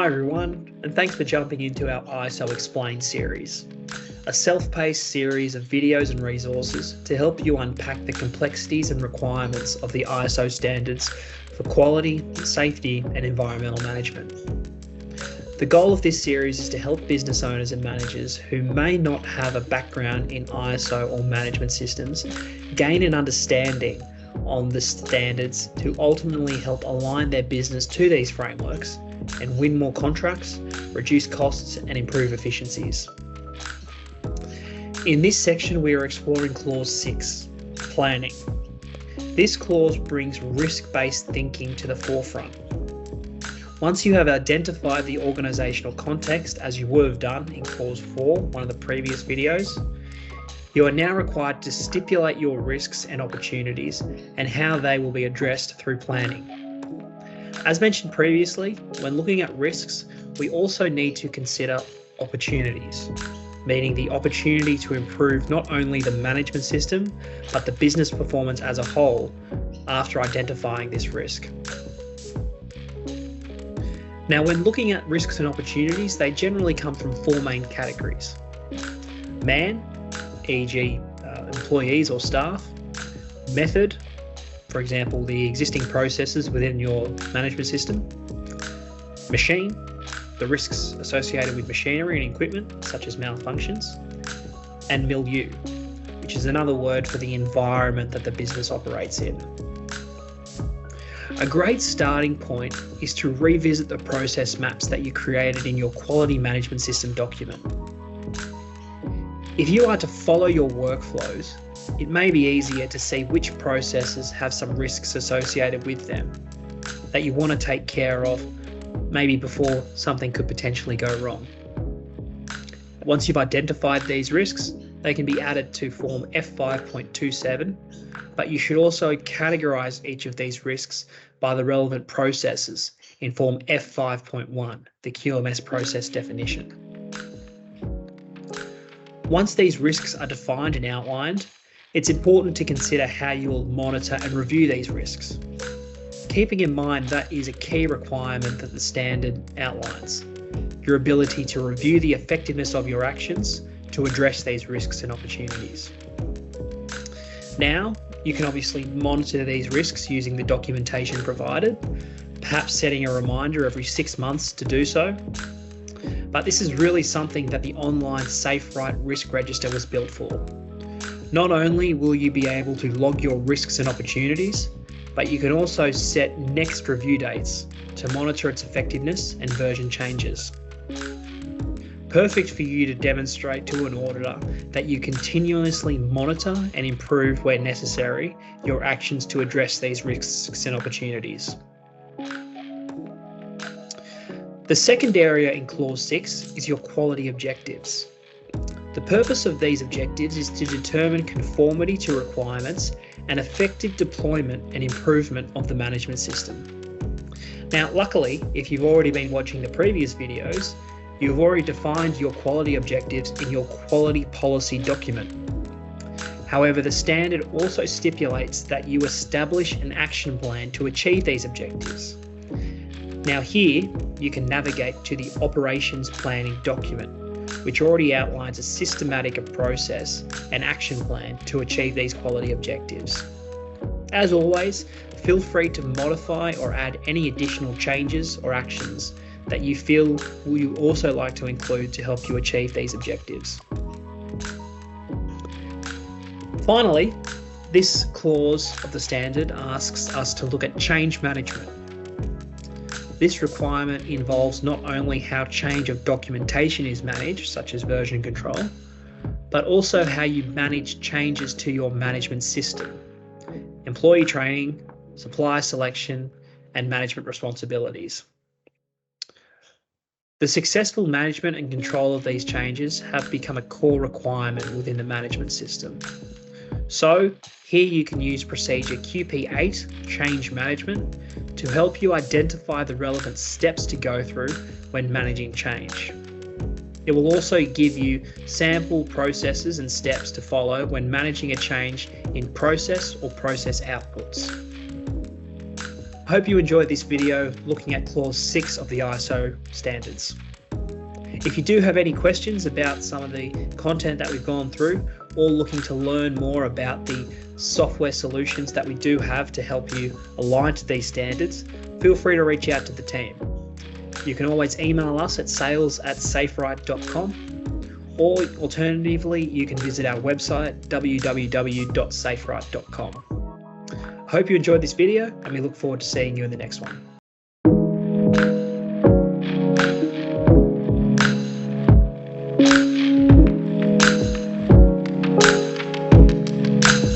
Hi everyone, and thanks for jumping into our ISO Explained series, a self-paced series of videos and resources to help you unpack the complexities and requirements of the ISO standards for quality, safety, and environmental management. The goal of this series is to help business owners and managers who may not have a background in ISO or management systems gain an understanding on the standards to ultimately help align their business to these frameworks and win more contracts, reduce costs, and improve efficiencies. In this section, we are exploring Clause 6, Planning. This clause brings risk-based thinking to the forefront. Once you have identified the organisational context, as you would have done in Clause 4, one of the previous videos, you are now required to stipulate your risks and opportunities and how they will be addressed through planning. As mentioned previously, when looking at risks, we also need to consider opportunities, meaning the opportunity to improve not only the management system, but the business performance as a whole after identifying this risk. Now, when looking at risks and opportunities, they generally come from four main categories. Man, e.g. employees or staff. Method, for example, the existing processes within your management system. Machine, the risks associated with machinery and equipment, such as malfunctions. And milieu, which is another word for the environment that the business operates in. A great starting point is to revisit the process maps that you created in your quality management system document. If you are to follow your workflows, it may be easier to see which processes have some risks associated with them that you want to take care of, maybe before something could potentially go wrong. Once you've identified these risks, they can be added to Form F5.27, but you should also categorize each of these risks by the relevant processes in Form F5.1, the QMS process definition. Once these risks are defined and outlined, it's important to consider how you will monitor and review these risks. Keeping in mind that is a key requirement that the standard outlines, your ability to review the effectiveness of your actions to address these risks and opportunities. Now, you can obviously monitor these risks using the documentation provided, perhaps setting a reminder every 6 months to do so. But this is really something that the online SafeWrite risk register was built for. Not only will you be able to log your risks and opportunities, but you can also set next review dates to monitor its effectiveness and version changes. Perfect for you to demonstrate to an auditor that you continuously monitor and improve where necessary your actions to address these risks and opportunities. The second area in Clause 6 is your quality objectives. The purpose of these objectives is to determine conformity to requirements and effective deployment and improvement of the management system. Now, luckily, if you've already been watching the previous videos, you've already defined your quality objectives in your quality policy document. However, the standard also stipulates that you establish an action plan to achieve these objectives. Now here, you can navigate to the operations planning document, which already outlines a systematic process and action plan to achieve these quality objectives. As always, feel free to modify or add any additional changes or actions that you feel you also like to include to help you achieve these objectives. Finally, this clause of the standard asks us to look at change management. This requirement involves not only how change of documentation is managed, such as version control, but also how you manage changes to your management system, employee training, supplier selection, and management responsibilities. The successful management and control of these changes have become a core requirement within the management system. So here you can use procedure QP8, change management, to help you identify the relevant steps to go through when managing change. It will also give you sample processes and steps to follow when managing a change in process or process outputs. I hope you enjoyed this video looking at Clause 6 of the ISO standards. If you do have any questions about some of the content that we've gone through, or looking to learn more about the software solutions that we do have to help you align to these standards, feel free to reach out to the team. You can always email us at sales@safewrite.com, or alternatively, you can visit our website www.safewrite.com. I hope you enjoyed this video, and we look forward to seeing you in the next one.